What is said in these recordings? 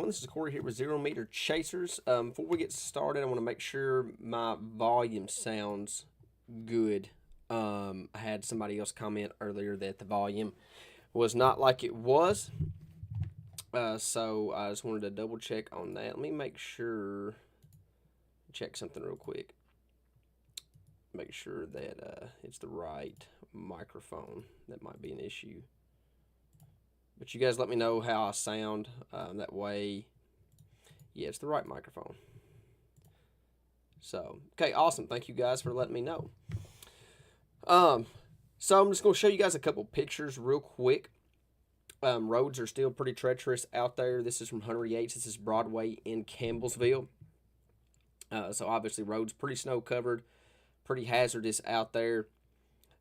everyone. This is Corey here with 0 Meter Chasers. Before we get started, I want to make sure my volume sounds good. I had somebody else comment earlier that the volume was not like it was. So I just wanted to double check on that. Let me make sure, check something real quick. Make sure that it's the right microphone. That might be an issue. But you guys let me know how I sound. That way, yeah, it's the right microphone. So, okay, awesome. Thank you guys for letting me know. So I'm just going to show you guys a couple pictures real quick. Roads are still pretty treacherous out there. This is from Hunter Yates. This is Broadway in Campbellsville. So obviously roads pretty snow covered, pretty hazardous out there.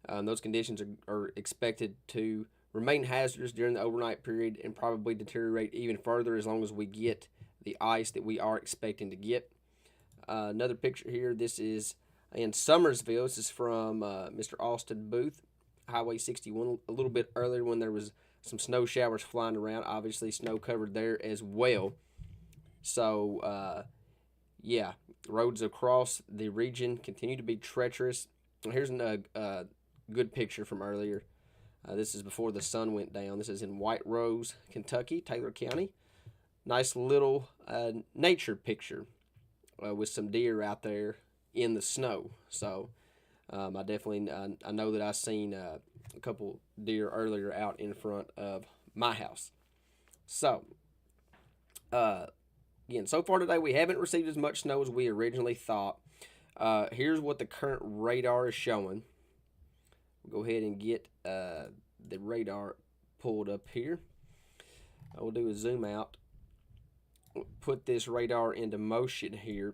Those conditions are expected to remain hazardous during the overnight period and probably deteriorate even further as long as we get the ice that we are expecting to get. Another picture here, this is in Summersville. This is from Mr. Austin Booth, Highway 61, a little bit earlier when there was some snow showers flying around. Obviously snow covered there as well. So, yeah, roads across the region continue to be treacherous. Here's a good picture from earlier. This is before the sun went down. This is in White Rose, Kentucky, Taylor County. Nice little nature picture with some deer out there in the snow. So I definitely, I know that I've seen a couple deer earlier out in front of my house. So, again, so far today we haven't received as much snow as we originally thought. Here's what the current radar is showing. We'll go ahead and get the radar pulled up here. I will do a zoom out. Put this radar into motion here.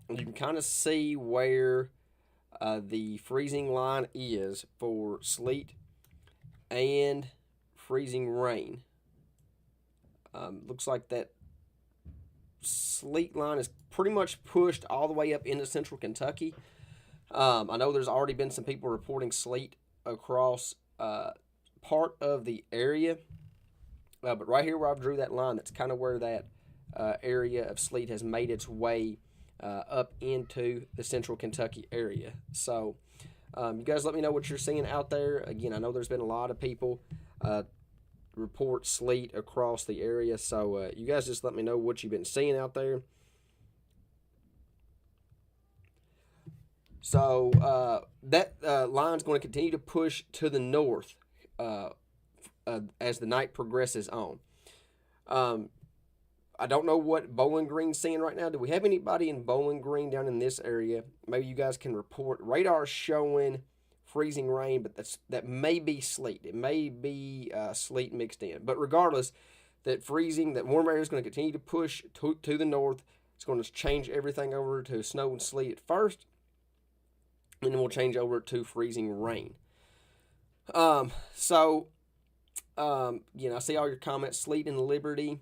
You can kind of see where the freezing line is for sleet and freezing rain. Looks like that sleet line is pretty much pushed all the way up into central Kentucky. I know there's already been some people reporting sleet across part of the area, but right here where I've drew that line, that's kind of where that area of sleet has made its way up into the central Kentucky area. So you guys let me know what you're seeing out there. Again, I know there's been a lot of people report sleet across the area, so you guys just let me know what you've been seeing out there. So that line's going to continue to push to the north as the night progresses on. I don't know what Bowling Green's seeing right now. Do we have anybody in Bowling Green down in this area? Maybe you guys can report. Radar showing freezing rain, but that may be sleet. It may be sleet mixed in. But regardless, that warm air is going to continue to push to the north. It's going to change everything over to snow and sleet at first, and then we'll change over to freezing rain. I see all your comments. Sleet in Liberty,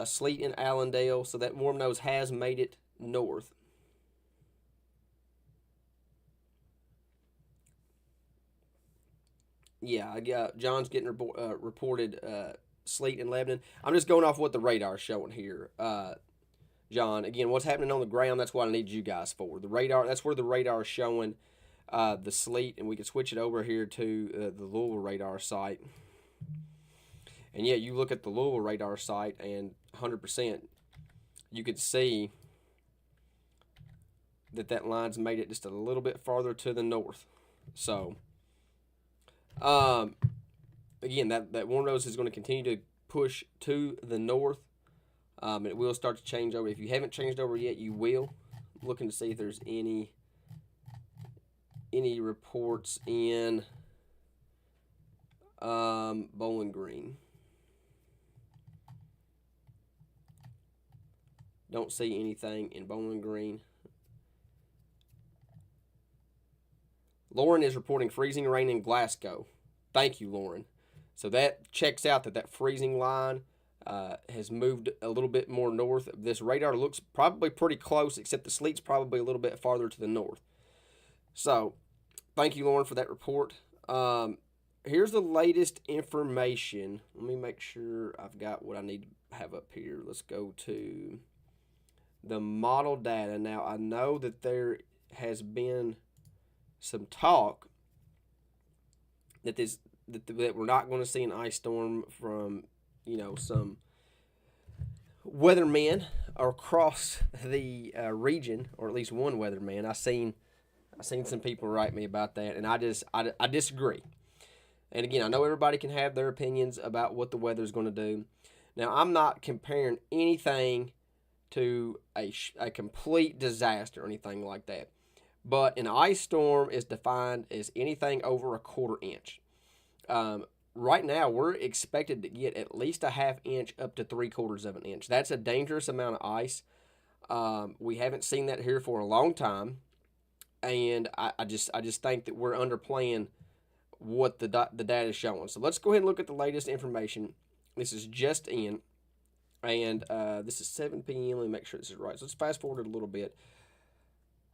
sleet in Allendale. So that warm nose has made it north. Yeah, I got John's getting reported sleet in Lebanon. I'm just going off what the radar's showing here. John, again, what's happening on the ground, that's what I need you guys for. The radar, that's where the radar is showing the sleet, and we can switch it over here to the Louisville radar site. And yeah, you look at the Louisville radar site, and 100%, you could see that line's made it just a little bit farther to the north. So, again, that warm nose is going to continue to push to the north. It will start to change over. If you haven't changed over yet, you will. I'm looking to see if there's any reports in Bowling Green. Don't see anything in Bowling Green. Lauren is reporting freezing rain in Glasgow. Thank you, Lauren. So that checks out that freezing line has moved a little bit more north. This radar looks probably pretty close, except the sleet's probably a little bit farther to the north. So, thank you, Lauren, for that report. here's the latest information. Let me make sure I've got what I need to have up here. Let's go to the model data. Now, I know that there has been some talk that that we're not going to see an ice storm from, some weathermen across the region, or at least one weatherman. I seen some people write me about that, and I disagree. And again, I know everybody can have their opinions about what the weather's going to do. Now, I'm not comparing anything to a complete disaster or anything like that. But an ice storm is defined as anything over a quarter inch. Right now, we're expected to get at least a half inch up to 3/4 of an inch. That's a dangerous amount of ice. We haven't seen that here for a long time, and I just think that we're underplaying what the data is showing. So let's go ahead and look at the latest information. This is just in, and this is 7 p.m. Let me make sure this is right. So let's fast forward a little bit.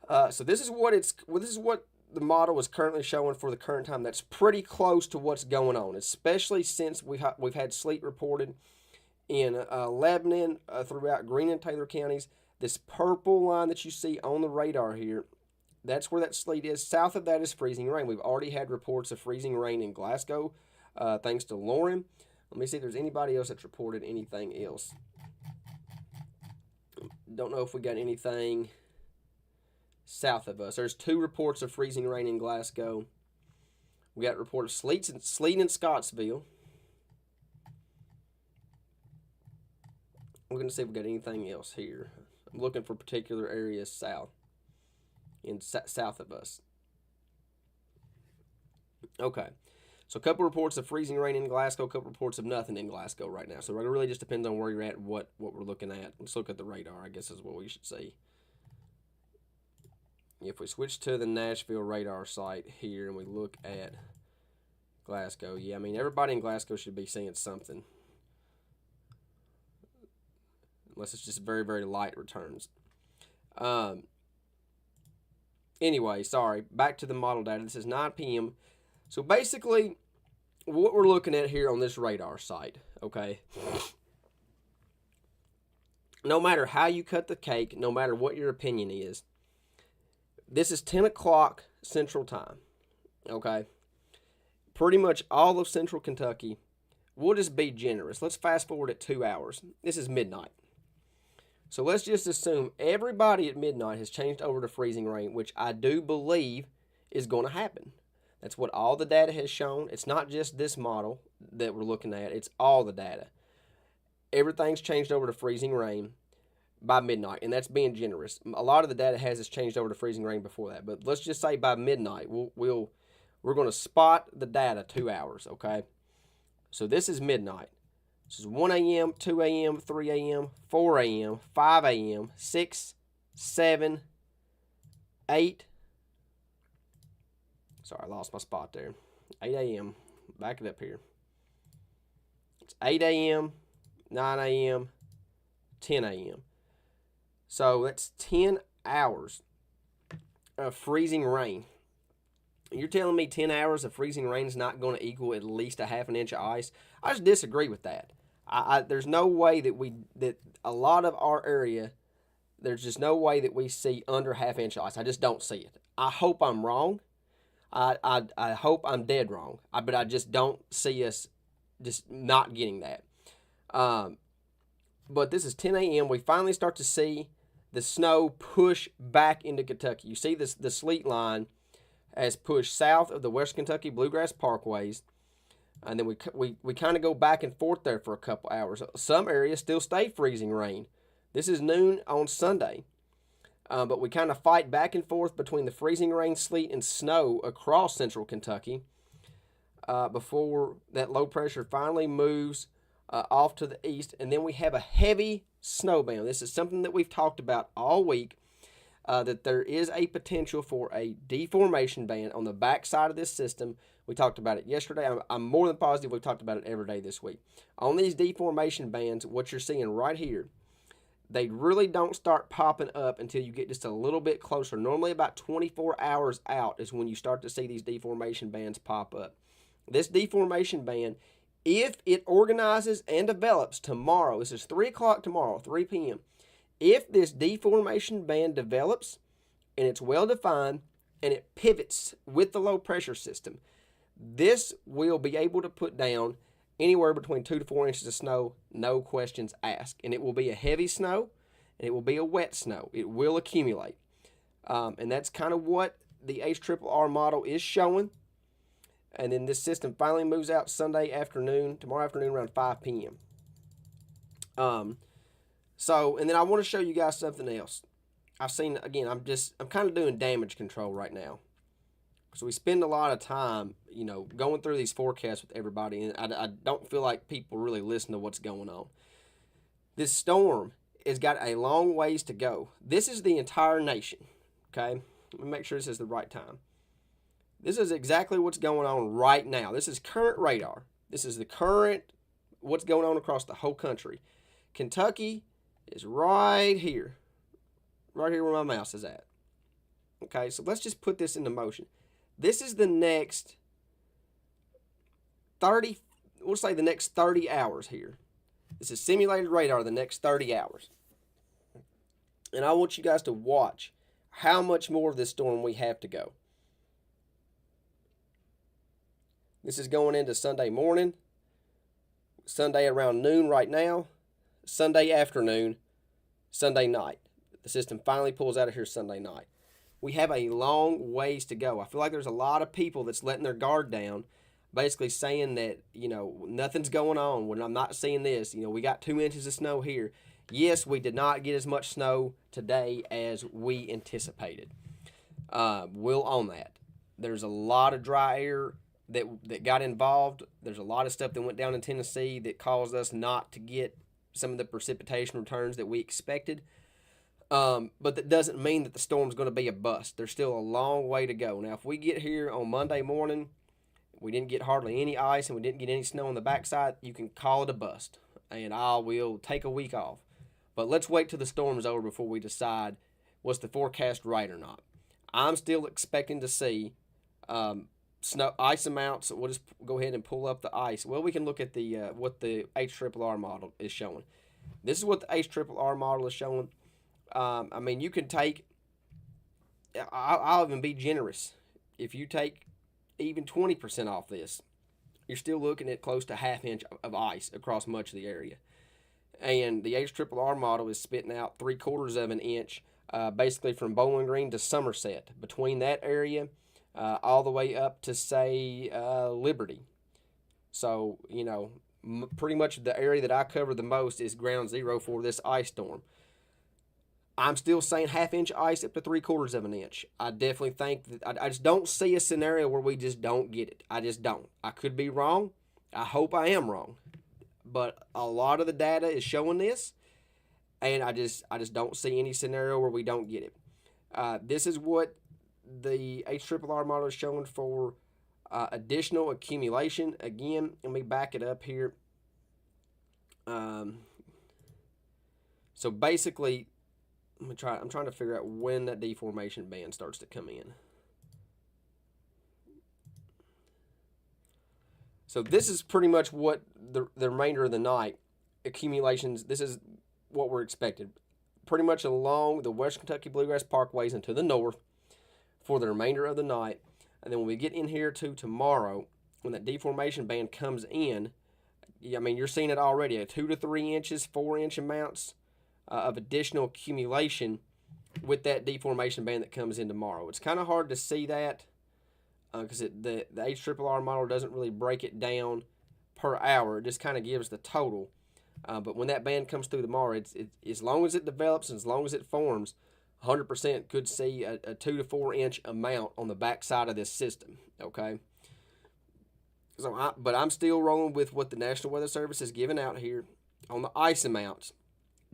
So this is what the model is currently showing for the current time. That's pretty close to what's going on, especially since we've had sleet reported in Lebanon, throughout Greene and Taylor counties. This purple line that you see on the radar here, that's where that sleet is. South of that is freezing rain. We've already had reports of freezing rain in Glasgow, thanks to Lauren. Let me see if there's anybody else that's reported anything else. Don't know if we got anything south of us. There's 2 reports of freezing rain in Glasgow. We got a report of sleet in Scottsville. We're going to see if we got anything else here. I'm looking for particular areas south of us. Okay. So a couple reports of freezing rain in Glasgow, a couple reports of nothing in Glasgow right now. So it really just depends on where you're at and what we're looking at. Let's look at the radar, I guess is what we should see. If we switch to the Nashville radar site here and we look at Glasgow, yeah, I mean, everybody in Glasgow should be seeing something. Unless it's just very, very light returns. Anyway, sorry, back to the model data. This is 9 p.m. So basically, what we're looking at here on this radar site, okay, no matter how you cut the cake, no matter what your opinion is, this is 10 o'clock Central Time, okay? Pretty much all of Central Kentucky. We'll just be generous. Let's fast forward at 2 hours. This is midnight. So let's just assume everybody at midnight has changed over to freezing rain, which I do believe is going to happen. That's what all the data has shown. It's not just this model that we're looking at. It's all the data. Everything's changed over to freezing rain by midnight, and that's being generous. A lot of the data has changed over to freezing rain before that, but let's just say by midnight we're going to spot the data 2 hours, okay? So this is midnight. This is 1 a.m., 2 a.m., 3 a.m., 4 a.m., 5 a.m., 6, 7, 8. Sorry, I lost my spot there. 8 a.m. Back it up here. It's 8 a.m., 9 a.m., 10 a.m. So that's 10 hours of freezing rain. You're telling me 10 hours of freezing rain is not going to equal at least a half an inch of ice? I just disagree with that. There's no way that a lot of our area, there's just no way that we see under half inch of ice. I just don't see it. I hope I'm wrong. I hope I'm dead wrong. But I just don't see us just not getting that. But this is 10 a.m. We finally start to see the snow push back into Kentucky. You see the sleet line has pushed south of the West Kentucky Bluegrass Parkways. And then we kind of go back and forth there for a couple hours. Some areas still stay freezing rain. This is noon on Sunday. But we kind of fight back and forth between the freezing rain, sleet, and snow across central Kentucky before that low pressure finally moves off to the east. And then we have a heavy snow band. This is something that we've talked about all week, that there is a potential for a deformation band on the backside of this system. We talked about it yesterday. I'm more than positive we've talked about it every day this week. On these deformation bands, what you're seeing right here, they really don't start popping up until you get just a little bit closer. Normally about 24 hours out is when you start to see these deformation bands pop up. this deformation band, if it organizes and develops tomorrow, this is 3 o'clock tomorrow, 3 p.m., if this deformation band develops and it's well defined and it pivots with the low pressure system, this will be able to put down anywhere between 2 to 4 inches of snow, no questions asked. And it will be a heavy snow and it will be a wet snow. It will accumulate. And that's kind of what the HRRR model is showing. And then this system finally moves out Sunday afternoon, tomorrow afternoon around 5 p.m. And then I want to show you guys something else. I've seen, again, I'm kind of doing damage control right now. So we spend a lot of time, going through these forecasts with everybody, and I don't feel like people really listen to what's going on. This storm has got a long ways to go. This is the entire nation, okay? Let me make sure this is the right time. This is exactly what's going on right now. This is current radar. This is the current, what's going on across the whole country. Kentucky is right here where my mouse is at. Okay, so let's just put this into motion. This is the next 30, we'll say the next 30 hours here. This is simulated radar the next 30 hours. And I want you guys to watch how much more of this storm we have to go. This is going into Sunday morning, Sunday around noon right now, Sunday afternoon, Sunday night. The system finally pulls out of here Sunday night. We have a long ways to go. I feel like there's a lot of people that's letting their guard down, basically saying that, nothing's going on when I'm not seeing this. We got 2 inches of snow here. Yes, we did not get as much snow today as we anticipated. We'll own that. There's a lot of dry air that got involved. There's a lot of stuff that went down in Tennessee that caused us not to get some of the precipitation returns that we expected. But that doesn't mean that the storm's going to be a bust. There's still a long way to go. Now, if we get here on Monday morning, we didn't get hardly any ice and we didn't get any snow on the backside, you can call it a bust. And I will take a week off. But let's wait till the storm's over before we decide was the forecast right or not. I'm still expecting to see snow ice amounts. We'll just go ahead and pull up the ice. Well, we can look at the what the HRRR model is showing. This is what the HRRR model is showing. You can take, I'll even be generous. If you take even 20% off this, you're still looking at close to ½ inch of ice across much of the area. And the HRRR model is spitting out 3/4 of an inch, basically from Bowling Green to Somerset. Between that area, all the way up to, say, Liberty. So, pretty much the area that I cover the most is ground zero for this ice storm. I'm still saying ½ inch ice up to 3/4 of an inch. I definitely think that I just don't see a scenario where we just don't get it. I just don't. I could be wrong. I hope I am wrong. But a lot of the data is showing this, and I just don't see any scenario where we don't get it. This is what the HRRR model is showing for additional accumulation. Again, let me back it up here. So basically, I'm trying to figure out when that deformation band starts to come in. So this is pretty much what the remainder of the night accumulations. This is what we're expected, pretty much along the Western Kentucky Bluegrass Parkways and to the north for the remainder of the night. And then when we get in here to tomorrow, when that deformation band comes in, you're seeing it already at 2 to 3 inches, 4 inch amounts of additional accumulation with that deformation band that comes in tomorrow. It's kind of hard to see that because the HRRR model doesn't really break it down per hour. It just kind of gives the total. But when that band comes through tomorrow, it's as long as it develops and as long as it forms, 100% could see a 2 to 4 inch amount on the back side of this system. Okay. So, but I'm still rolling with what the National Weather Service is giving out here on the ice amounts.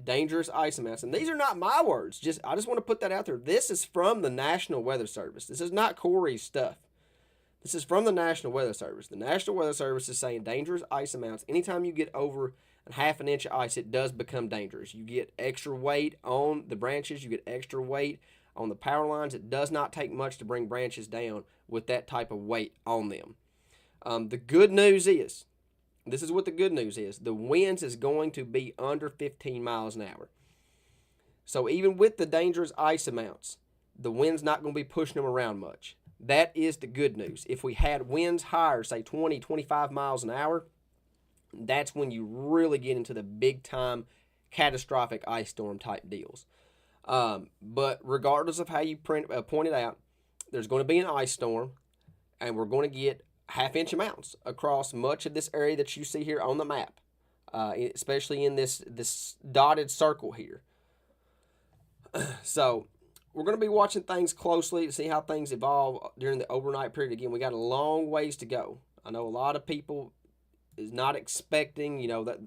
Dangerous ice amounts. And these are not my words. I just want to put that out there. This is from the National Weather Service. This is not Corey's stuff. This is from the National Weather Service. The National Weather Service is saying dangerous ice amounts. Anytime you get over ½ an inch of ice, it does become dangerous. You get extra weight on the branches. You get extra weight on the power lines. It does not take much to bring branches down with that type of weight on them. The good news is, this is what the good news is, the winds is going to be under 15 miles an hour. So even with the dangerous ice amounts, the wind's not going to be pushing them around much. That is the good news. If we had winds higher, say 20, 25 miles an hour, that's when you really get into the big time catastrophic ice storm type deals. But regardless of how you point it out, there's going to be an ice storm, and we're going to get half-inch amounts across much of this area that you see here on the map, especially in this dotted circle here. So we're going to be watching things closely to see how things evolve during the overnight period. Again, we got a long ways to go. I know a lot of people is not expecting, that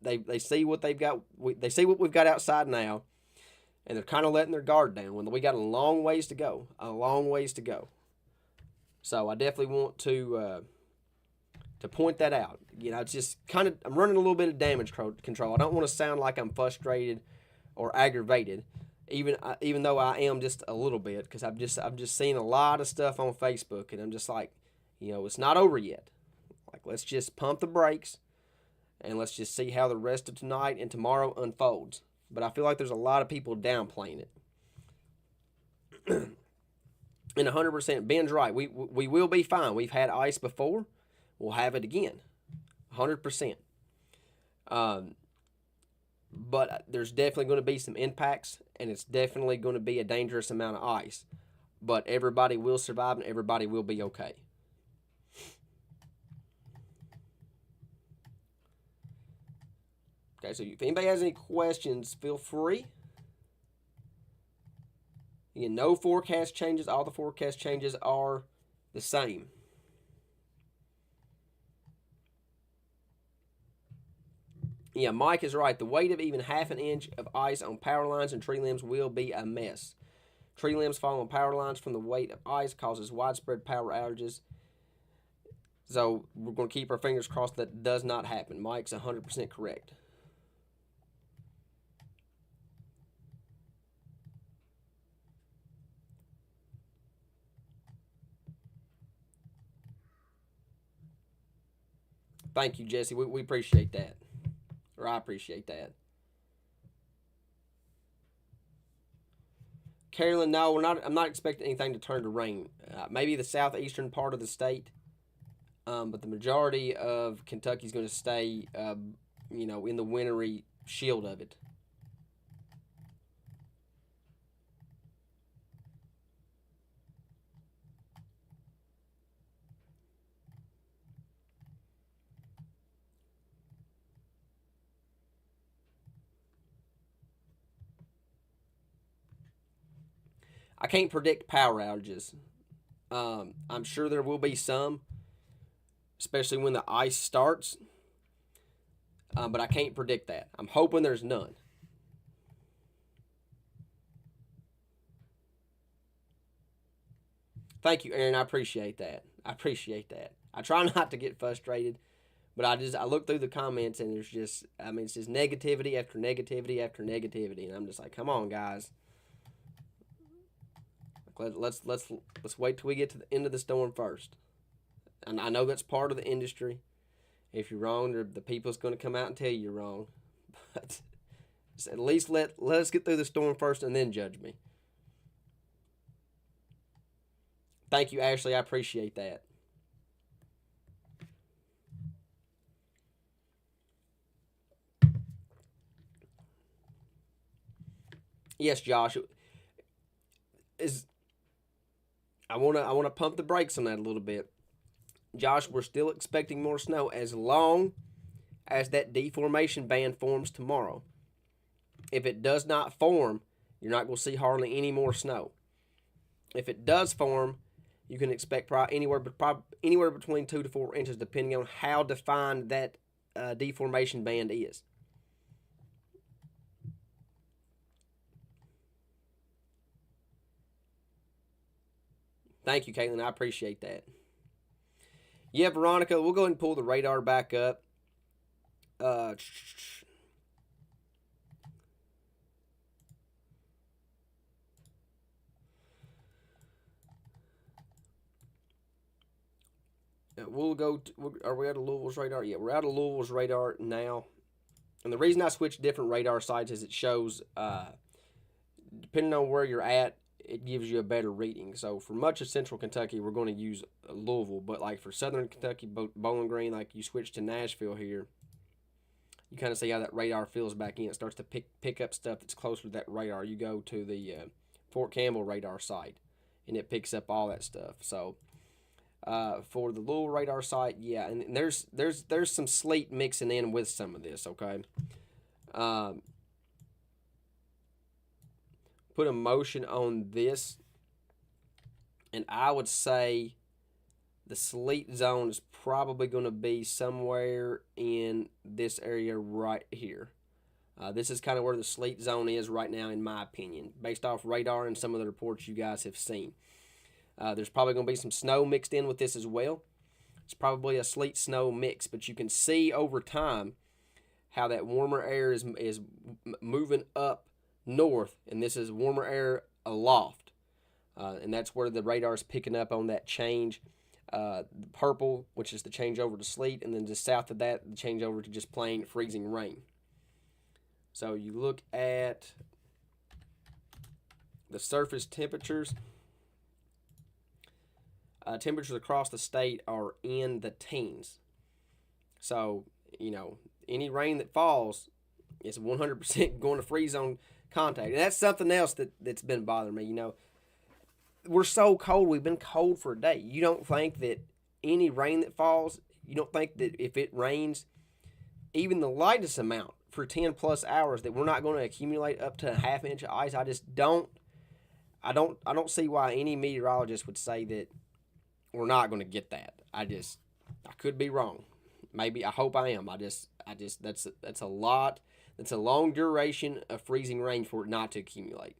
they see what they've got. They see what we've got outside now, and they're kind of letting their guard down when we got a long ways to go. A long ways to go. So I definitely want to point that out. It's just kind of, I'm running a little bit of damage control. I don't want to sound like I'm frustrated or aggravated, even though I am just a little bit, because I'm just seeing a lot of stuff on Facebook, and I'm just like, it's not over yet. Like, let's just pump the brakes, and let's just see how the rest of tonight and tomorrow unfolds. But I feel like there's a lot of people downplaying it. And 100%, Ben's right. We will be fine. We've had ice before. We'll have it again. 100%. But there's definitely going to be some impacts, and it's definitely going to be a dangerous amount of ice. But everybody will survive, and everybody will be okay. Okay, so if anybody has any questions, feel free. Again, no forecast changes. All the forecast changes are the same. Yeah, Mike is right. The weight of even half an inch of ice on power lines and tree limbs will be a mess. Tree limbs fall on power lines from the weight of ice causes widespread power outages. So we're going to keep our fingers crossed that does not happen. Mike's 100% correct. Thank you, Jesse. We appreciate that. Or I appreciate that. Carolyn, no, we're not. I'm not expecting anything to turn to rain. Maybe the southeastern part of the state, but the majority of Kentucky is going to stay, in the wintry shield of it. I can't predict power outages. I'm sure there will be some, especially when the ice starts. But I can't predict that. I'm hoping there's none. Thank you, Aaron. I appreciate that. I try not to get frustrated, but I look through the comments, and there's just, it's just negativity after negativity after negativity, and I'm just like, come on, guys. Let's wait till we get to the end of the storm first. And I know that's part of the industry. If you're wrong, the people's going to come out and tell you you're wrong. But at least let us get through the storm first and then judge me. Thank you, Ashley. I appreciate that. Yes, Josh. I wanna pump the brakes on that a little bit. Josh, we're still expecting more snow as long as that deformation band forms tomorrow. If it does not form, you're not going to see hardly any more snow. If it does form, you can expect anywhere between 2 to 4 inches, depending on how defined that deformation band is. Thank you, Caitlin. I appreciate that. Yeah, Veronica, we'll go ahead and pull the radar back up. we'll go. Are we out of Louisville's radar? Yeah, we're out of Louisville's radar now. And the reason I switched different radar sites is it shows, depending on where you're at, it gives you a better reading. So for much of Central Kentucky, we're going to use Louisville, but like for Southern Kentucky, Bowling Green, like you switch to Nashville here, you kind of see how that radar fills back in. It starts to pick up stuff that's closer to that radar. You go to the Fort Campbell radar site, and it picks up all that stuff. So for the Louisville radar site, yeah, and there's some sleet mixing in with some of this. Okay, put a motion on this, and I would say the sleet zone is probably going to be somewhere in this area right here. This is kind of where the sleet zone is right now, in my opinion, based off radar and some of the reports you guys have seen. There's probably going to be some snow mixed in with this as well. It's probably a sleet snow mix, but you can see over time how that warmer air is moving up north, and this is warmer air aloft. And that's where the radar is picking up on that change. Purple, which is the change over to sleet, and then just south of that, the change over to just plain freezing rain. So you look at the surface temperatures. Temperatures across the state are in the teens. So, any rain that falls is 100% going to freeze zone contact. And that's something else that's been bothering me. We're so cold. We've been cold for a day. You don't think that any rain that falls, you don't think that if it rains, even the lightest amount for 10 plus hours, that we're not going to accumulate up to a half inch of ice. I just don't. I don't see why any meteorologist would say that we're not going to get that. I could be wrong. Maybe I hope I am. That's a lot. That's a long duration of freezing rain for it not to accumulate.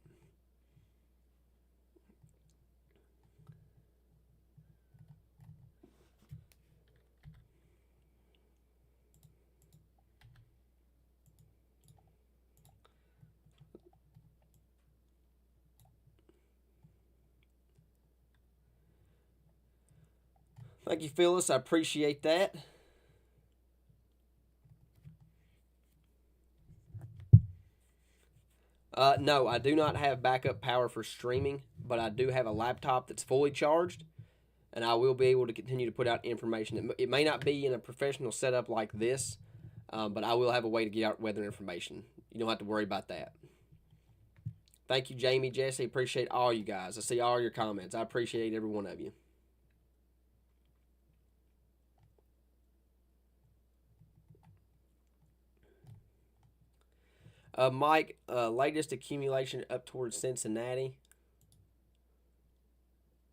Thank you, Phyllis. I appreciate that. No, I do not have backup power for streaming, but I do have a laptop that's fully charged, and I will be able to continue to put out information. It may not be in a professional setup like this, but I will have a way to get out weather information. You don't have to worry about that. Thank you, Jamie, Jesse. Appreciate all you guys. I see all your comments. I appreciate every one of you. Mike, latest accumulation up towards Cincinnati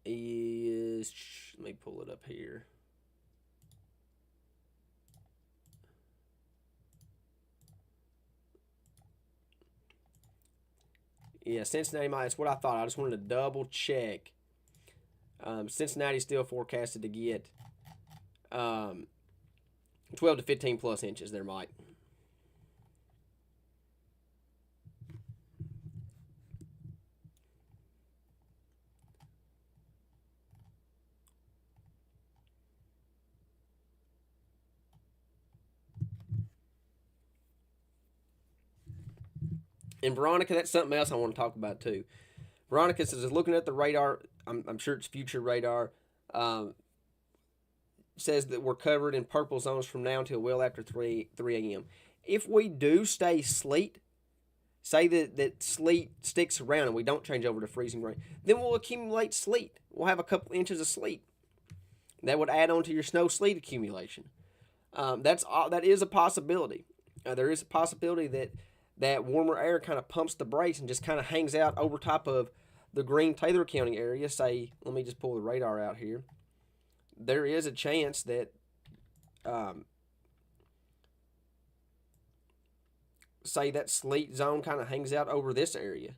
is, let me pull it up here. Yeah, Cincinnati, that's what I thought. I just wanted to double check. Cincinnati's still forecasted to get 12 to 15 plus inches there, Mike. And Veronica, that's something else I want to talk about too. Veronica says, looking at the radar, I'm sure it's future radar, says that we're covered in purple zones from now until well after 3 a.m. If we do stay sleet, say that sleet sticks around and we don't change over to freezing rain, then we'll accumulate sleet. We'll have a couple inches of sleet. That would add on to your snow sleet accumulation. That is a possibility. There is a possibility that warmer air kind of pumps the brakes and just kind of hangs out over top of the Greene Taylor County area. Say, let me just pull the radar out here. There is a chance that, say that sleet zone kind of hangs out over this area.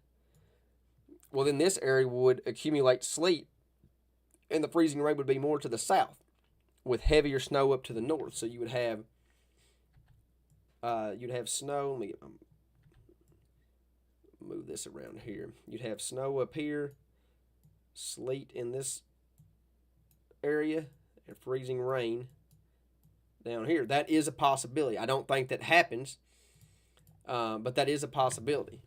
Well, then this area would accumulate sleet, and the freezing rain would be more to the south, with heavier snow up to the north. So you would have, snow. Let me get move this around here. You'd have snow up here, sleet in this area, and freezing rain down here. That is a possibility. I don't think that happens, but that is a possibility.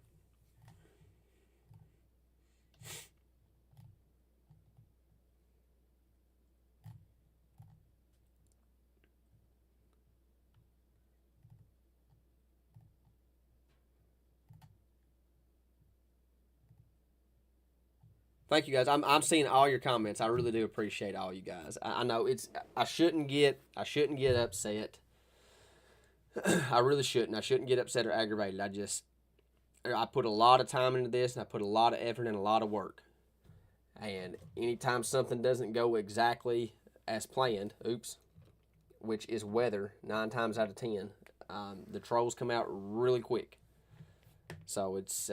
Thank you guys. I'm seeing all your comments. I really do appreciate all you guys. I know it's I shouldn't get upset. I really shouldn't. I shouldn't get upset or aggravated. I put a lot of time into this and I put a lot of effort and a lot of work. And anytime something doesn't go exactly as planned, oops, which is weather 9 times out of 10, the trolls come out really quick. So it's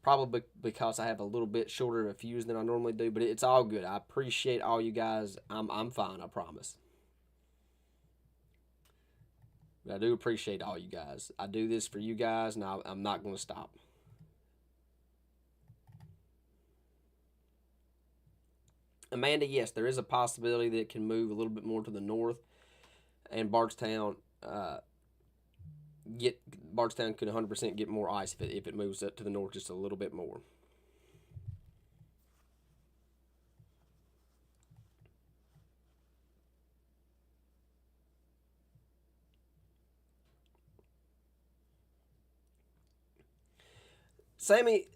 probably because I have a little bit shorter of a fuse than I normally do, but it's all good. I appreciate all you guys. I'm fine, I promise. But I do appreciate all you guys. I do this for you guys, and I'm not going to stop. Amanda, yes, there is a possibility that it can move a little bit more to the north, and Bardstown get Bardstown could 100% get more ice if it moves up to the north just a little bit more. Sammy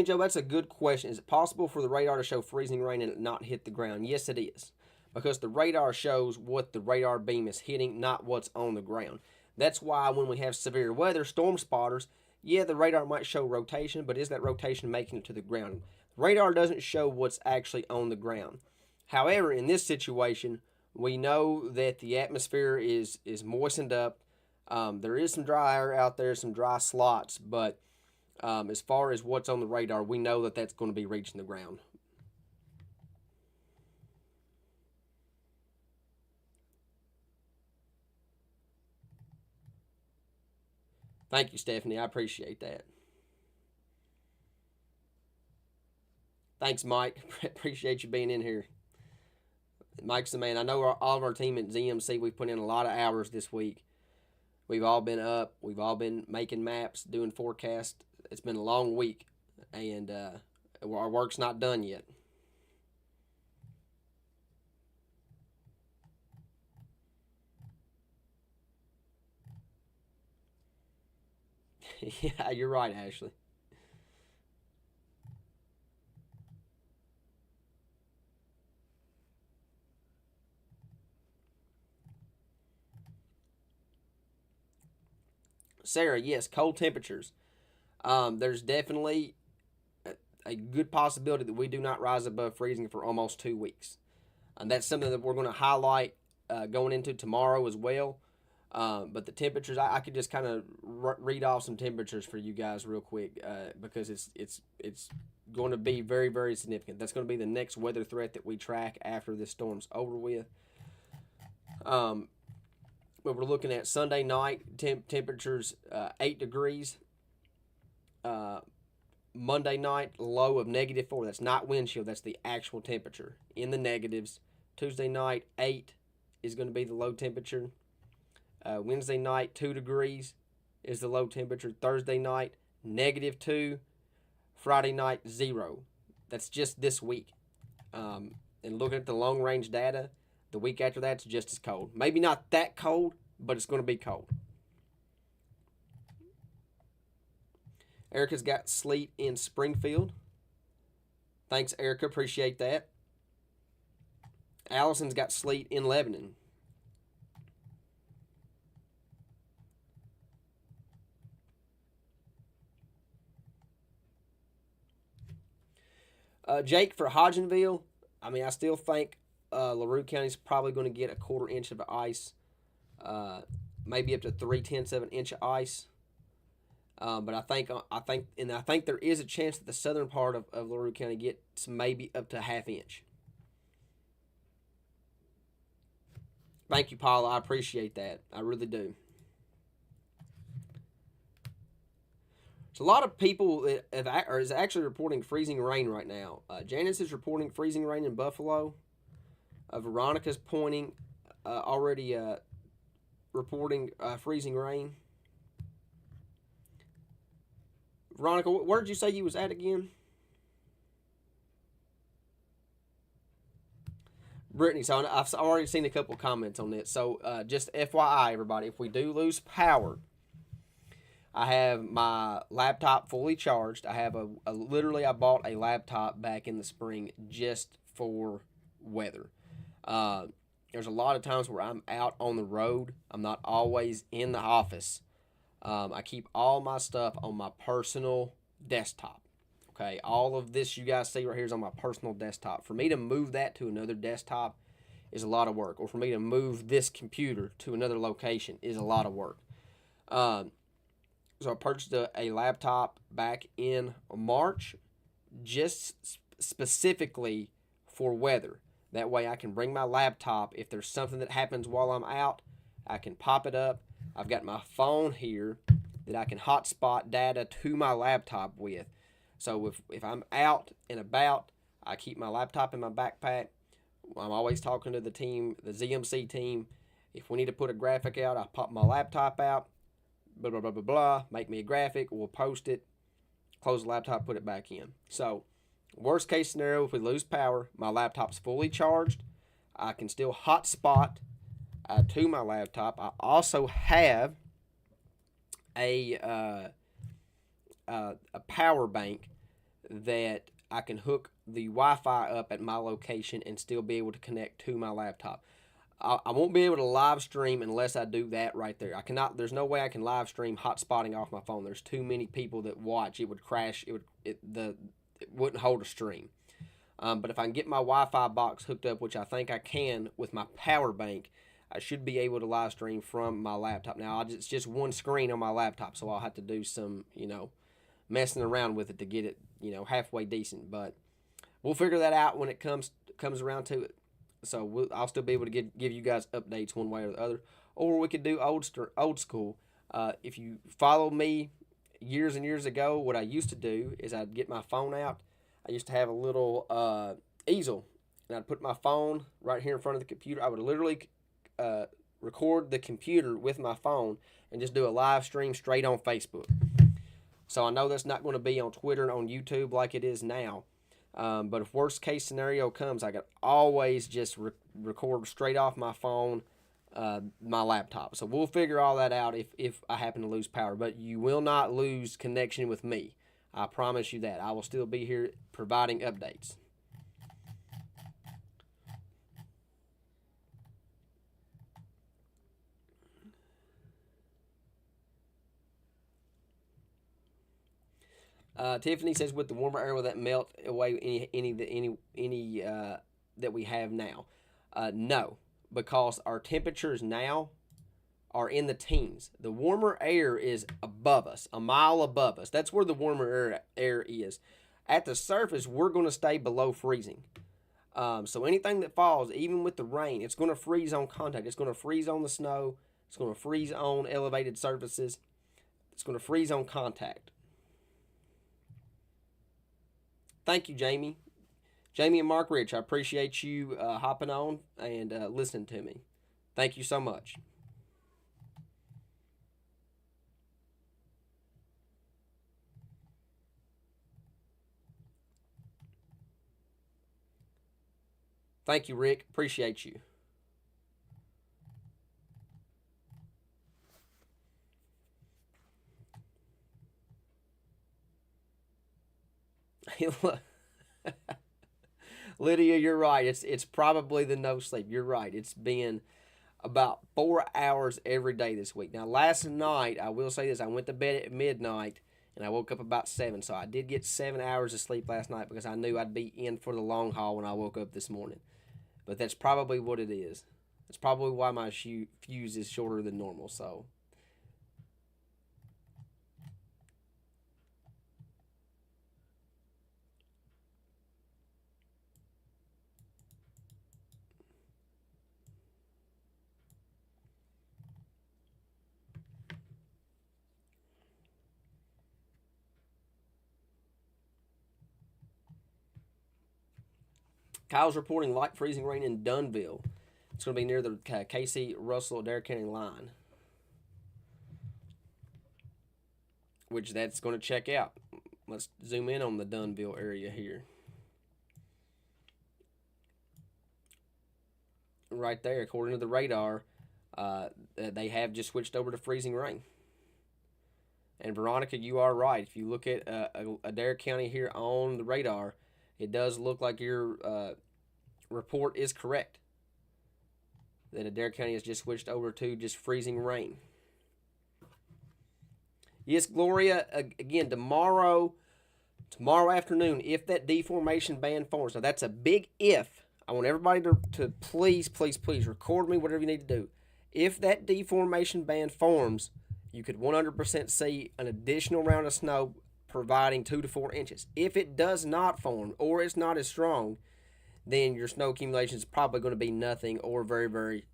Joe, that's a good question. Is it possible for the radar to show freezing rain and not hit the ground? Yes, it is. Because the radar shows what the radar beam is hitting, not what's on the ground. That's why when we have severe weather, storm spotters, yeah, the radar might show rotation, but is that rotation making it to the ground? Radar doesn't show what's actually on the ground. However, in this situation, we know that the atmosphere is moistened up. There is some dry air out there, some dry slots, but as far as what's on the radar, we know that that's going to be reaching the ground. Thank you, Stephanie. I appreciate that. Thanks, Mike. Appreciate you being in here. Mike's the man. I know all of our team at ZMC, we've put in a lot of hours this week. We've all been up. We've all been making maps, doing forecasts. It's been a long week, and our work's not done yet. Yeah, you're right, Ashley. Sarah, yes, cold temperatures. There's definitely a good possibility that we do not rise above freezing for almost 2 weeks. And that's something that we're going to highlight going into tomorrow as well. But the temperatures, I could just kind of read off some temperatures for you guys real quick because it's going to be very, very significant. That's going to be the next weather threat that we track after this storm's over with. But we're looking at Sunday night temperatures 8 degrees. Monday night low of -4. That's not wind chill. That's the actual temperature in the negatives. Tuesday night 8 is going to be the low temperature. Wednesday night 2 degrees is the low temperature. Thursday night -2. Friday night 0. That's just this week. And looking at the long range data, the week after that's just as cold. Maybe not that cold, but it's going to be cold. Erica's got sleet in Springfield. Thanks, Erica. Appreciate that. Allison's got sleet in Lebanon. Jake for Hodgenville. I mean, I still think LaRue County's probably going to get a 1/4 inch of ice, maybe up to 3/10 of an inch of ice. But I think there is a chance that the southern part of LaRue County gets maybe up to 1/2 inch. Thank you, Paula. I appreciate that. I really do. There's a lot of people that is actually reporting freezing rain right now. Janice is reporting freezing rain in Buffalo. Veronica's pointing, already reporting freezing rain. Veronica, where did you say you was at again? Brittany, so I've already seen a couple comments on this. So just FYI, everybody, if we do lose power, I have my laptop fully charged. I have literally I bought a laptop back in the spring just for weather. Uh, there's a lot of times where I'm out on the road. I'm not always in the office. I keep all my stuff on my personal desktop. Okay, all of this you guys see right here is on my personal desktop. For me to move that to another desktop is a lot of work, or for me to move this computer to another location is a lot of work. Um, so I purchased a laptop back in March, just specifically for weather. That way I can bring my laptop. If there's something that happens while I'm out, I can pop it up. I've got my phone here that I can hotspot data to my laptop with. So if I'm out and about, I keep my laptop in my backpack. I'm always talking to the team, the ZMC team. If we need to put a graphic out, I pop my laptop out, blah, blah, blah, blah, blah, make me a graphic, we'll post it, close the laptop, put it back in. So, worst case scenario, if we lose power, my laptop's fully charged. I can still hotspot to my laptop. I also have a power bank that I can hook the Wi-Fi up at my location and still be able to connect to my laptop. I won't be able to live stream unless I do that right there. I cannot. There's no way I can live stream hotspotting off my phone. There's too many people that watch. It would crash. It wouldn't hold a stream. But if I can get my Wi-Fi box hooked up, which I think I can with my power bank, I should be able to live stream from my laptop. Now it's just one screen on my laptop, so I'll have to do some messing around with it to get it halfway decent. But we'll figure that out when it comes around to it. So I'll still be able to give you guys updates one way or the other. Or we could do old school. If you follow me years and years ago, what I used to do is I'd get my phone out. I used to have a little easel, and I'd put my phone right here in front of the computer. I would literally record the computer with my phone and just do a live stream straight on Facebook. So I know that's not going to be on Twitter and on YouTube like it is now. But if worst case scenario comes, I can always just record straight off my phone, my laptop. So we'll figure all that out if I happen to lose power. But you will not lose connection with me. I promise you that. I will still be here providing updates. Tiffany says, with the warmer air, will that melt away any that we have now? No, because our temperatures now are in the teens. The warmer air is above us, a mile above us. That's where the warmer air is. At the surface, we're going to stay below freezing. So anything that falls, even with the rain, it's going to freeze on contact. It's going to freeze on the snow. It's going to freeze on elevated surfaces. It's going to freeze on contact. Thank you, Jamie. Jamie and Mark Rich, I appreciate you hopping on and listening to me. Thank you so much. Thank you, Rick. Appreciate you. Lydia, you're right. It's probably the no sleep. You're right. It's been about 4 hours every day this week. Now, last night, I will say this: I went to bed at midnight and I woke up about 7. So I did get 7 hours of sleep last night because I knew I'd be in for the long haul when I woke up this morning. But that's probably what it is. That's probably why my fuse is shorter than normal. So Kyle's reporting light freezing rain in Dunville. It's going to be near the KC Russell Adair County line, which that's going to check out. Let's zoom in on the Dunville area here. Right there, according to the radar, they have just switched over to freezing rain. And Veronica, you are right. If you look at Adair County here on the radar, it does look like your report is correct. That Adair County has just switched over to just freezing rain. Yes, Gloria, again, tomorrow afternoon, if that deformation band forms. Now, that's a big if. I want everybody to please, please, please record me, whatever you need to do. If that deformation band forms, you could 100% see an additional round of snow providing 2 to 4 inches. If it does not form or it's not as strong, then your snow accumulation is probably going to be nothing or very, very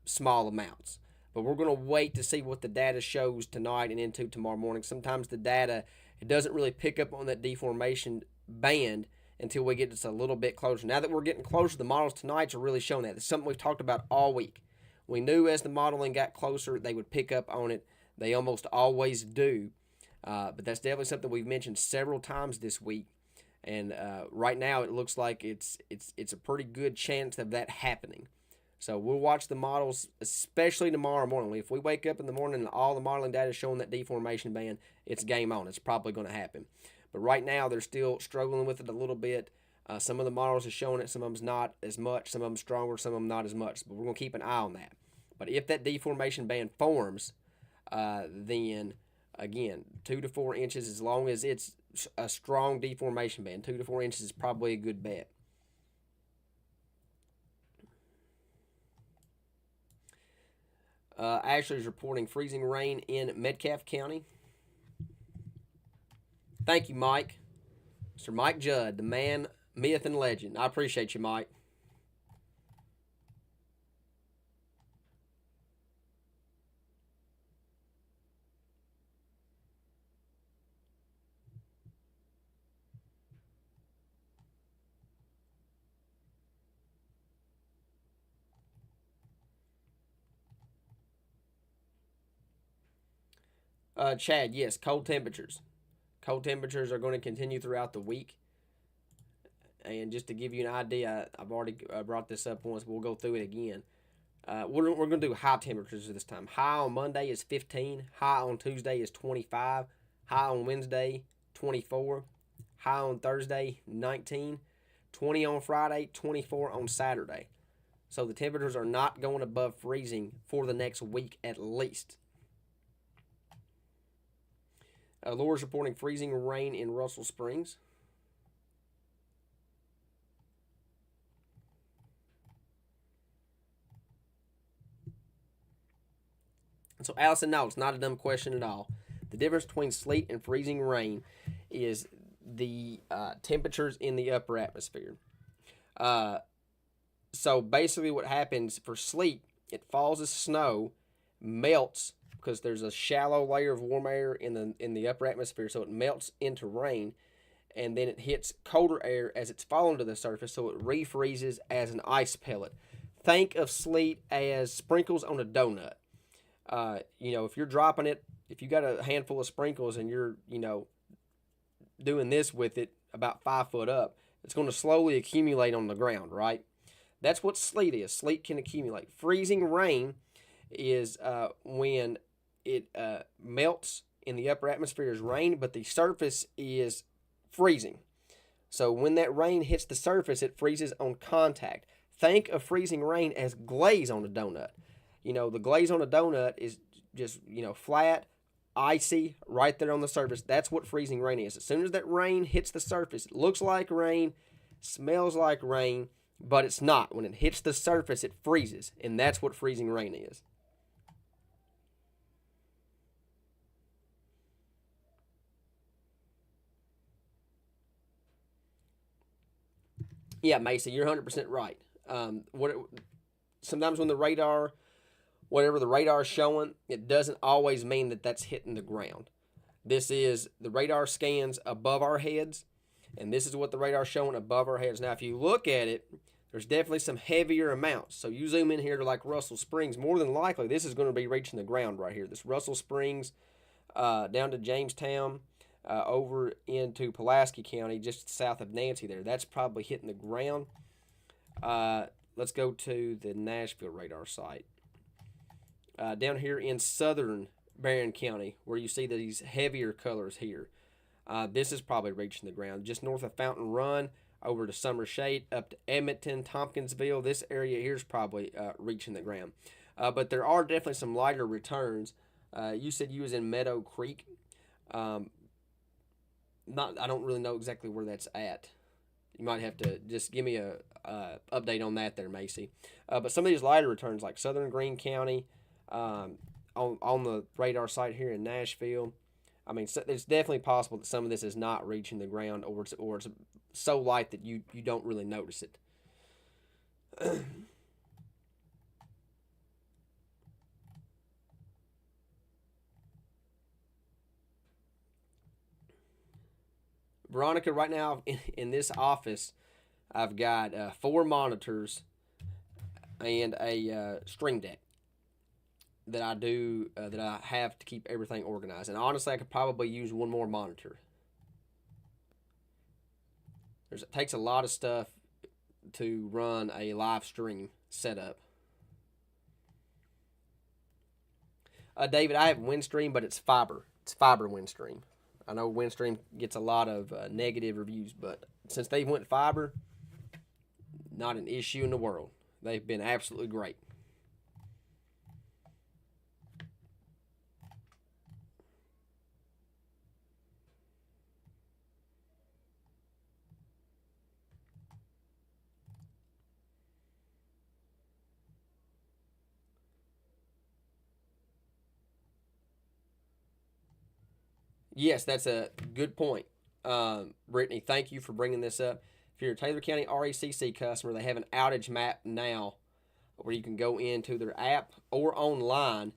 small amounts. But we're going to wait to see what the data shows tonight and into tomorrow morning. Sometimes the data, it doesn't really pick up on that deformation band until we get just a little bit closer. Now that we're getting closer, the models tonight are really showing that. It's something we've talked about all week. We knew as the modeling got closer, they would pick up on it. They almost always do. But that's definitely something we've mentioned several times this week. And right now it looks like it's a pretty good chance of that happening. So we'll watch the models, especially tomorrow morning. If we wake up in the morning and all the modeling data is showing that deformation band, it's game on. It's probably going to happen. But right now, they're still struggling with it a little bit. Some of the models are showing it. Some of them's not as much. Some of them stronger. Some of them not as much. But we're going to keep an eye on that. But if that deformation band forms, then, again, 2 to 4 inches, as long as it's a strong deformation band, 2 to 4 inches is probably a good bet. Ashley's reporting freezing rain in Metcalfe County. Thank you, Mike. Mr. Mike Judd, the man, myth, and legend. I appreciate you, Mike. Chad, yes, cold temperatures. Cold temperatures are going to continue throughout the week. And just to give you an idea, I've already brought this up once, but we'll go through it again. We're going to do high temperatures this time. High on Monday is 15. High on Tuesday is 25. High on Wednesday, 24. High on Thursday, 19. 20 on Friday, 24 on Saturday. So the temperatures are not going above freezing for the next week at least. Laura's reporting freezing rain in Russell Springs. So Allison, no, it's not a dumb question at all. The difference between sleet and freezing rain is the temperatures in the upper atmosphere. So basically what happens for sleet, it falls as snow, melts, because there's a shallow layer of warm air in the upper atmosphere, so it melts into rain, and then it hits colder air as it's fallen to the surface, so it refreezes as an ice pellet. Think of sleet as sprinkles on a donut. If you're dropping it, if you got a handful of sprinkles and you're, doing this with it about 5 foot up, it's going to slowly accumulate on the ground, right? That's what sleet is. Sleet can accumulate. Freezing rain is when it melts in the upper atmosphere as rain, but the surface is freezing. So when that rain hits the surface, it freezes on contact. Think of freezing rain as glaze on a donut. The glaze on a donut is just, flat, icy, right there on the surface. That's what freezing rain is. As soon as that rain hits the surface, it looks like rain, smells like rain, but it's not. When it hits the surface, it freezes, and that's what freezing rain is. Yeah, Macy, you're 100% right. Sometimes when whatever the radar is showing, it doesn't always mean that that's hitting the ground. This is the radar scans above our heads. And this is what the radar's showing above our heads. Now, if you look at it, there's definitely some heavier amounts. So you zoom in here to like Russell Springs, more than likely this is going to be reaching the ground right here. This Russell Springs down to Jamestown, over into Pulaski County, just south of Nancy there. That's probably hitting the ground. Let's go to the Nashville radar site. Down here in southern Barron County, where you see these heavier colors here. This is probably reaching the ground. Just north of Fountain Run, over to Summer Shade, up to Edmonton, Tompkinsville. This area here is probably reaching the ground. But there are definitely some lighter returns. You said you was in Meadow Creek. I don't really know exactly where that's at. You might have to just give me a update on that there, Macy. But some of these lighter returns, like Southern Greene County, on the radar site here in Nashville. I mean, it's definitely possible that some of this is not reaching the ground, or it's so light that you don't really notice it. Veronica, right now in this office, I've got 4 monitors and a Stream Deck that I have to keep everything organized. And honestly, I could probably use one more monitor. It takes a lot of stuff to run a live stream setup. David, I have Windstream, but it's fiber. It's fiber Windstream. I know Windstream gets a lot of negative reviews, but since they went fiber, not an issue in the world. They've been absolutely great. Yes, that's a good point. Brittany, thank you for bringing this up. If you're a Taylor County RECC customer, they have an outage map now where you can go into their app or online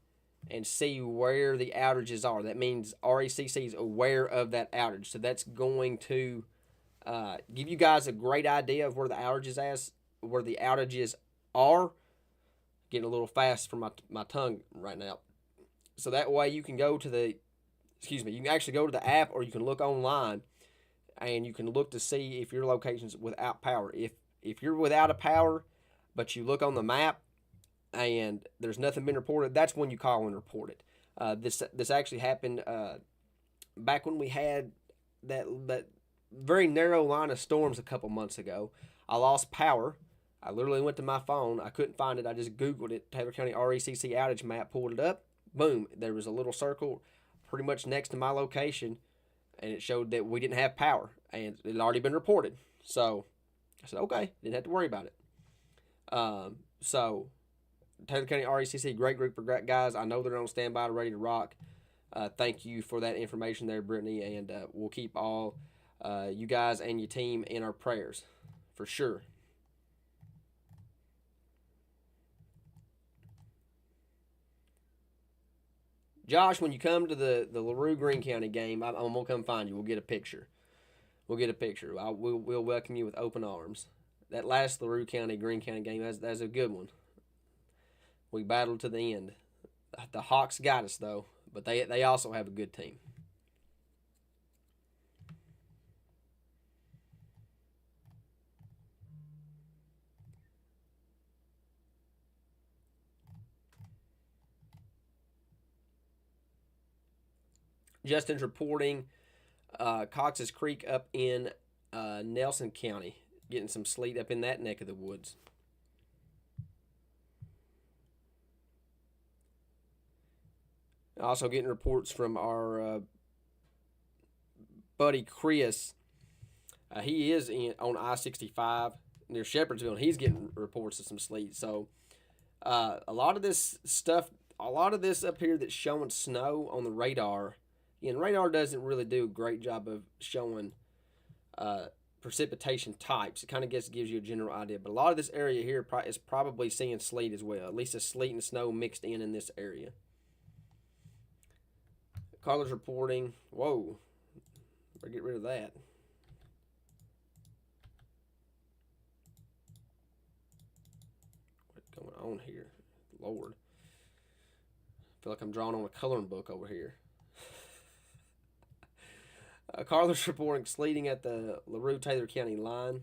and see where the outages are. That means RECC is aware of that outage. So that's going to give you guys a great idea of where the outages are. Getting a little fast for my tongue right now. So that way you can go to you can actually go to the app, or you can look online and you can look to see if your location's without power. If you're without a power, but you look on the map and there's nothing been reported, that's when you call and report it. This actually happened back when we had that very narrow line of storms a couple months ago. I lost power. I literally went to my phone. I couldn't find it. I just Googled it. Taylor County RECC outage map, pulled it up. Boom. There was a little circle pretty much next to my location, and it showed that we didn't have power, and it had already been reported. So I said, okay, didn't have to worry about it. So Taylor County RECC, great group of guys. I know they're on standby, ready to rock. Thank you for that information there, Brittany, and we'll keep all you guys and your team in our prayers, for sure. Josh, when you come to the LaRue Greene County game, I'm going to come find you. We'll get a picture. We'll welcome you with open arms. That last LaRue County, Greene County game, that's a good one. We battled to the end. The Hawks got us, though, but they also have a good team. Justin's reporting Cox's Creek up in Nelson County, getting some sleet up in that neck of the woods. Also getting reports from our buddy Chris. He is on I-65 near Shepherdsville, and he's getting reports of some sleet. So a lot of this up here that's showing snow on the radar. And radar doesn't really do a great job of showing precipitation types. It kind of gives you a general idea. But a lot of this area here is probably seeing sleet as well. At least a sleet and snow mixed in this area. Caller's reporting. Whoa. Better get rid of that. on here? Lord. I feel like I'm drawing on a coloring book over here. Carlos reporting sleeting at the LaRue-Taylor County line.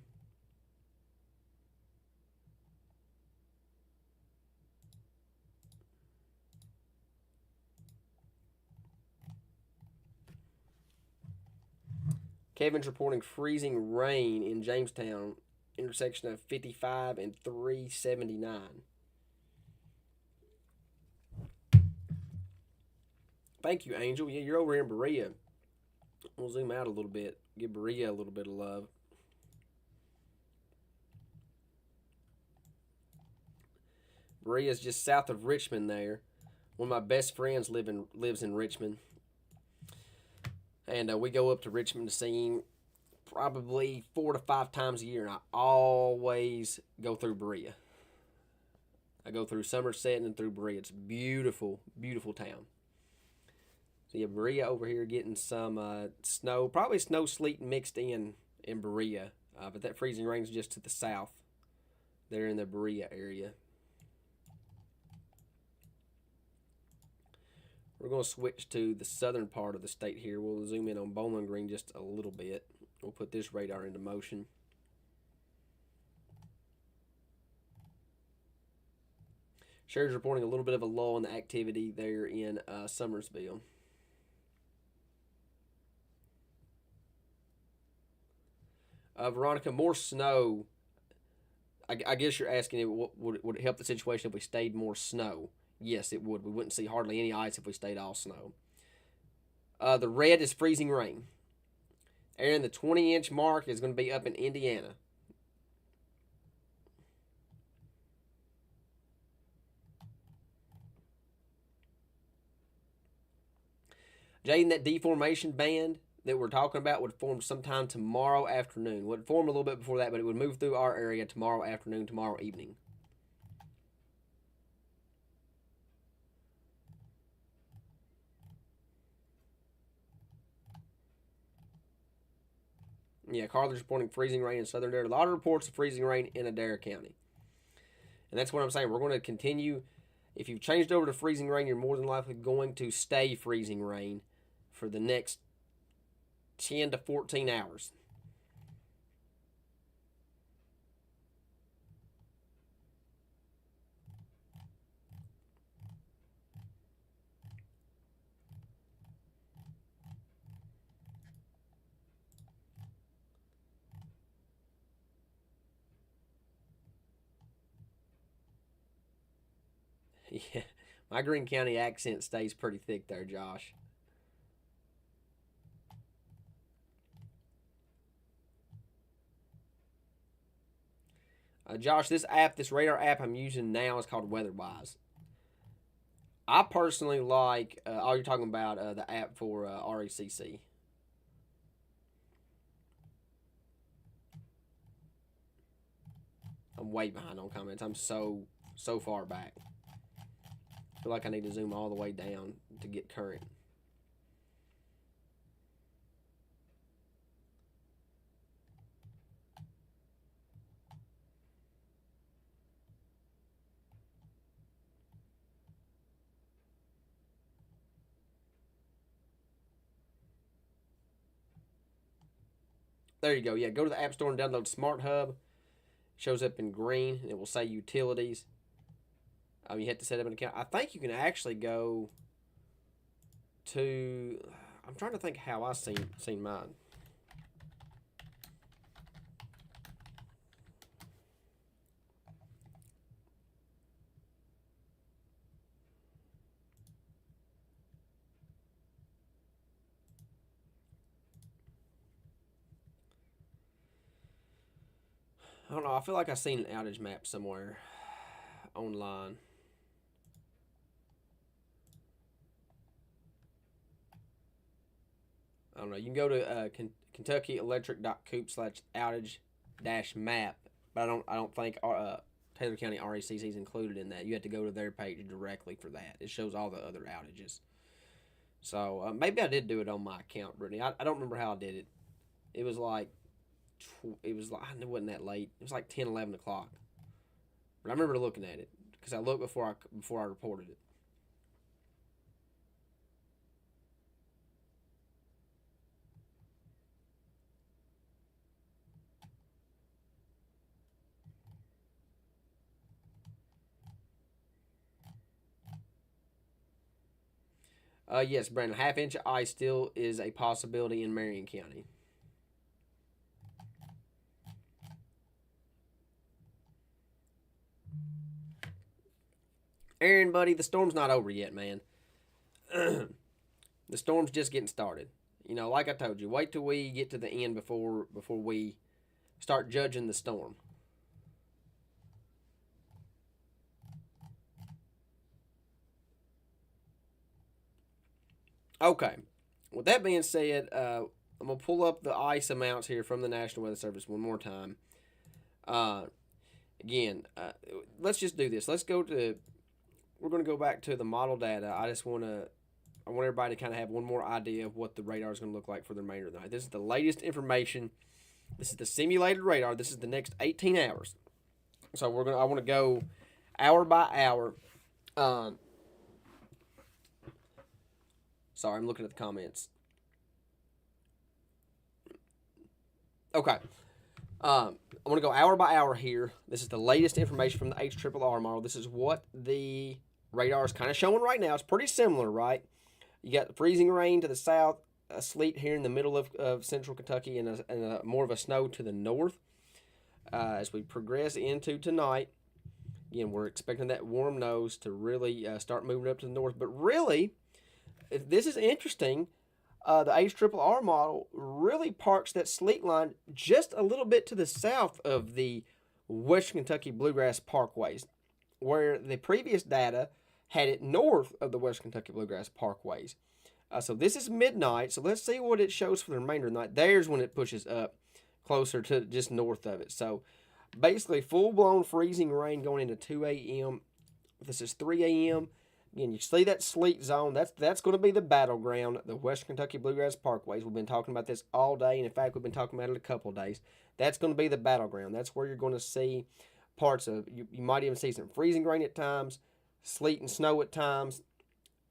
Kevin's reporting freezing rain in Jamestown, intersection of 55 and 379. Thank you, Angel. Yeah, you're over here in Berea. We'll zoom out a little bit, give Berea a little bit of love. Berea is just south of Richmond there. One of my best friends lives in Richmond. And we go up to Richmond to see him probably 4 to 5 times a year. And I always go through Berea. I go through Somerset and through Berea. It's a beautiful, beautiful town. So yeah, Berea over here getting some snow. Probably snow, sleet mixed in Berea. But that freezing rain is just to the south. There in the Berea area. We're going to switch to the southern part of the state here. We'll zoom in on Bowling Green just a little bit. We'll put this radar into motion. Sherry's reporting a little bit of a lull in the activity there in Summersville. Veronica, more snow. I guess you're asking, would it help the situation if we stayed more snow? Yes, it would. We wouldn't see hardly any ice if we stayed all snow. The red is freezing rain. Aaron, the 20-inch mark is going to be up in Indiana. Jaden, that deformation band that we're talking about would form sometime tomorrow afternoon. Would form a little bit before that, but it would move through our area tomorrow afternoon, tomorrow evening. Yeah, Carter's reporting freezing rain in southern Adair. A lot of reports of freezing rain in Adair County. And that's what I'm saying. We're going to continue. If you've changed over to freezing rain, you're more than likely going to stay freezing rain for the next 10 to 14 hours. Yeah, my Greene County accent stays pretty thick there, Josh. Josh, this radar app I'm using now is called WeatherWise. I personally like, you're talking about the app for RECC. I'm way behind on comments. I'm so far back. I feel like I need to zoom all the way down to get current. There you go. Yeah, go to the App Store and download Smart Hub. It shows up in green. And it will say Utilities. You have to set up an account. I think you can actually go to. I'm trying to think how I seen mine. I don't know. I feel like I've seen an outage map somewhere online. I don't know. You can go to KentuckyElectric.coop/outage-map, but I don't think Taylor County RECC is included in that. You have to go to their page directly for that. It shows all the other outages. So maybe I did do it on my account, Brittany. I don't remember how I did it. It was like it wasn't that late. It was like 10, 11 o'clock. But I remember looking at it because because I looked before I reported it. Yes, Brandon, half inch of ice still is a possibility in Marion County. Aaron, buddy, the storm's not over yet, man. The storm's just getting started. You know, like I told you, wait till we get to the end before we start judging the storm. Okay. With that being said, I'm gonna pull up the ice amounts here from the National Weather Service one more time. Uh, Again, let's just do this. Let's go to. We're gonna go back to the model data. I want everybody to kind of have one more idea of what the radar is going to look like for the remainder of the night. This is the latest information. This is the simulated radar. This is the next 18 hours. So I want to go hour by hour. Sorry, I'm looking at the comments. Okay. I want to go hour by hour here. This is the latest information from the HRRR model. This is what the radar is kind of showing right now. It's pretty similar, right? You got the freezing rain to the south, a sleet here in the middle of central Kentucky, and more of a snow to the north. As we progress into tonight, again, we're expecting that warm nose to really start moving up to the north. But really, this is interesting. The HRRR model really parks that sleet line just a little bit to the south of the Western Kentucky Bluegrass Parkways, where the previous data had it north of the Western Kentucky Bluegrass Parkways. So this is midnight, so let's see what it shows for the remainder of the night. There's when it pushes up closer to just north of it. So basically full-blown freezing rain going into 2 a.m. This is 3 a.m. Again, you see that sleet zone. That's going to be the battleground, the Western Kentucky Bluegrass Parkways. We've been talking about this all day, and in fact, we've been talking about it a couple of days. That's going to be the battleground. That's where you're going to see parts of, you might even see some freezing rain at times, sleet and snow at times,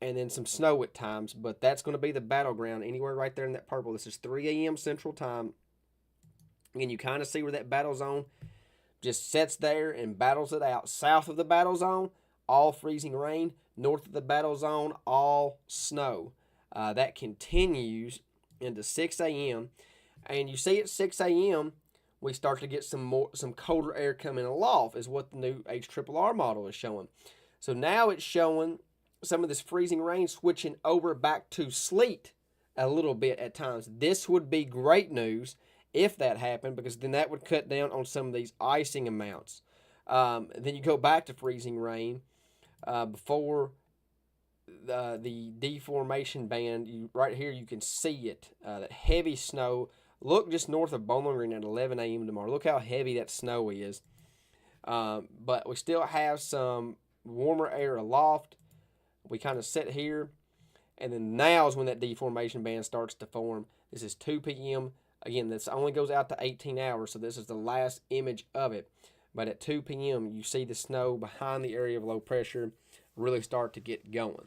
and then some snow at times, but that's going to be the battleground anywhere right there in that purple. This is 3 a.m. Central Time. Again, you kind of see where that battle zone just sits there and battles it out. South of the battle zone, all freezing rain. North of the battle zone, all snow. That continues into 6 a.m. And you see at 6 a.m., we start to get some colder air coming aloft, is what the new HRRR model is showing. So now it's showing some of this freezing rain switching over back to sleet a little bit at times. This would be great news if that happened, because then that would cut down on some of these icing amounts. Then you go back to freezing rain before the deformation band. Right here you can see it, that heavy snow. Look just north of Bowling Green at 11 a.m. tomorrow. Look how heavy that snow is. But we still have some warmer air aloft. We kind of sit here, and then now is when that deformation band starts to form. This is 2 p.m. Again, this only goes out to 18 hours, so this is the last image of it. But at 2 p.m., you see the snow behind the area of low pressure really start to get going.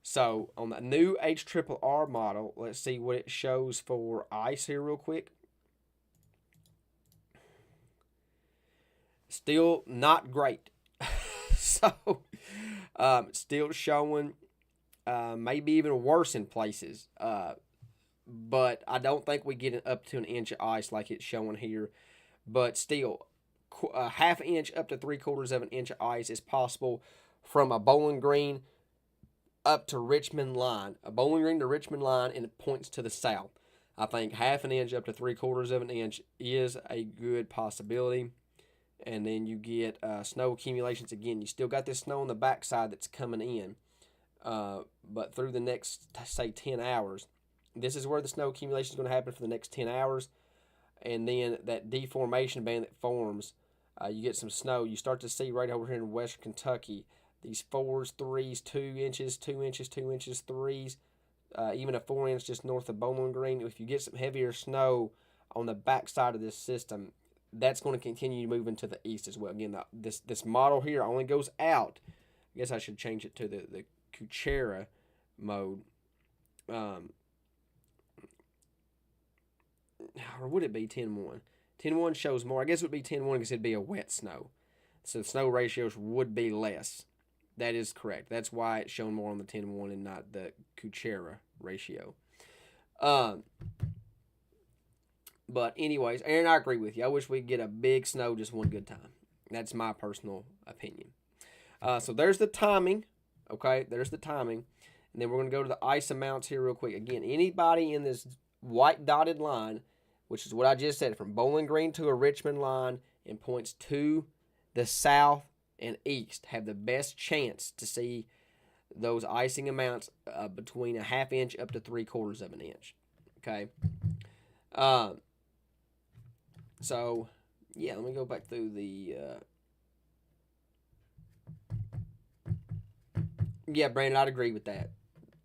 So on the new HRRR model, let's see what it shows for ice here real quick. Still not great. So still showing maybe even worse in places. But I don't think we get up to an inch of ice like it's showing here. But still, a half inch up to 3/4 of an inch of ice is possible from a Bowling Green up to Richmond line. A Bowling Green to Richmond line, and it points to the south. I think half an inch up to 3/4 of an inch is a good possibility. And then you get snow accumulations again. You still got this snow on the backside that's coming in. But through the next, say, 10 hours, this is where the snow accumulation is going to happen for the next 10 hours. And then that deformation band that forms, you get some snow. You start to see right over here in Western Kentucky, these 4s, 3s, 2 inches, 2 inches, 2 inches, 3s, even a 4 inch just north of Bowling Green. If you get some heavier snow on the backside of this system, that's going to continue moving to the east as well. Again, this model here only goes out. I guess I should change it to the Kuchera mode. Or would it be 10-1? 10-1 shows more. I guess it would be 10-1 because it'd be a wet snow. So the snow ratios would be less. That is correct. That's why it's shown more on the 10-1 and not the Kuchera ratio. But anyways, Aaron, I agree with you. I wish we'd get a big snow just one good time. That's my personal opinion. So there's the timing. Okay, there's the timing. And then we're going to go to the ice amounts here real quick. Again, anybody in this white dotted line, which is what I just said, from Bowling Green to a Richmond line and points to the south and east, have the best chance to see those icing amounts between a ½ inch up to 3/4 of an inch. Okay. So, yeah, let me go back through the... Yeah, Brandon, I'd agree with that.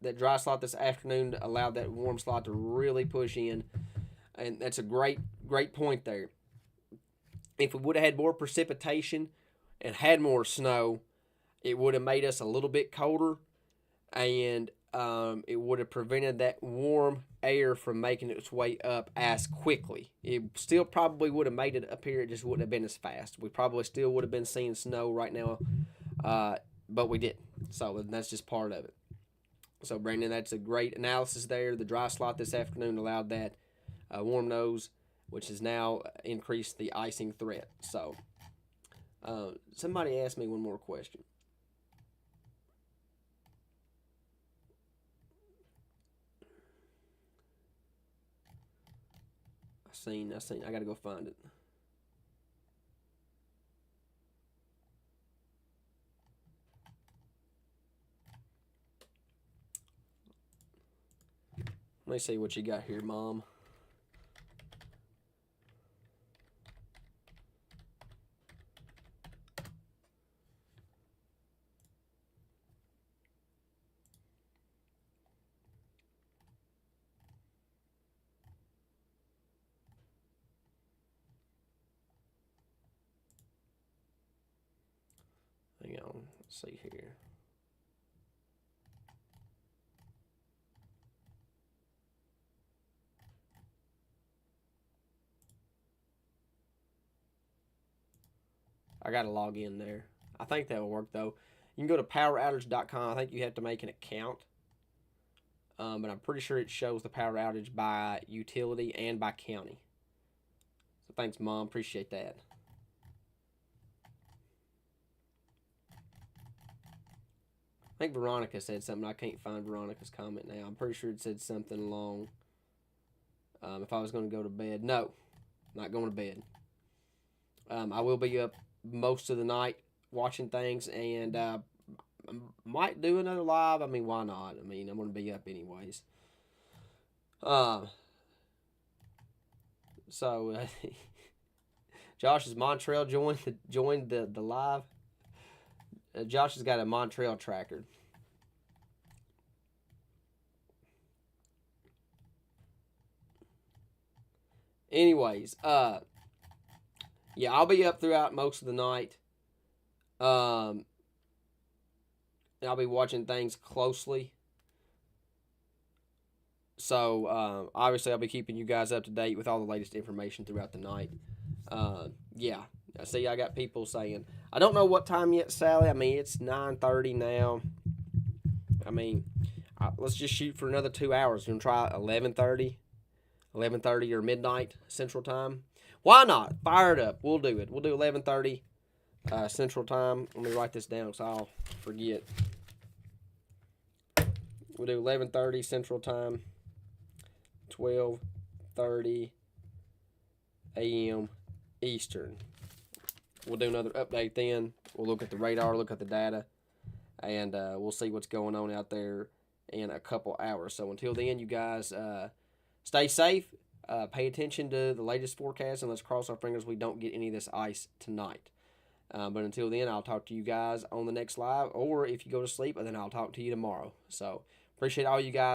That dry slot this afternoon allowed that warm slot to really push in, and that's a great point there. If we would have had more precipitation and had more snow, it would have made us a little bit colder, and it would have prevented that warm air from making its way up as quickly. It still probably would have made it up here. It just wouldn't have been as fast. We probably still would have been seeing snow right now, but we didn't. So that's just part of it. So, Brandon, that's a great analysis there. The dry slot this afternoon allowed that warm nose, which has now increased the icing threat. So, somebody asked me one more question. I got to go find it. Let me see what you got here, Mom. Hang on. Let's see here. I got to log in there. I think that will work, though. You can go to poweroutage.com. I think you have to make an account. But I'm pretty sure it shows the power outage by utility and by county. So thanks, Mom. Appreciate that. I think Veronica said something. I can't find Veronica's comment now. I'm pretty sure it said something along. If I was going to go to bed. No, not going to bed. I will be up most of the night watching things, and might do another live. I mean, why not? I mean, I'm going to be up anyways. So Josh's Montreal joined the live. Josh has got a Montreal tracker. Anyways, yeah, I'll be up throughout most of the night. And I'll be watching things closely. So, obviously, I'll be keeping you guys up to date with all the latest information throughout the night. Yeah. I see I got people saying, I don't know what time yet, Sally. I mean, it's 9:30 now. I mean, let's just shoot for another 2 hours. You want to try 11:30? 11:30 or midnight Central Time? Why not? Fire it up. We'll do it. We'll do 11:30 Central Time. Let me write this down so I'll forget. We'll do 11:30 Central Time, 12:30 a.m. Eastern. We'll do another update then. We'll look at the radar, look at the data, and we'll see what's going on out there in a couple hours. So until then, you guys stay safe. Pay attention to the latest forecast, and let's cross our fingers we don't get any of this ice tonight. But until then, I'll talk to you guys on the next live, or if you go to sleep, then I'll talk to you tomorrow. So appreciate all you guys.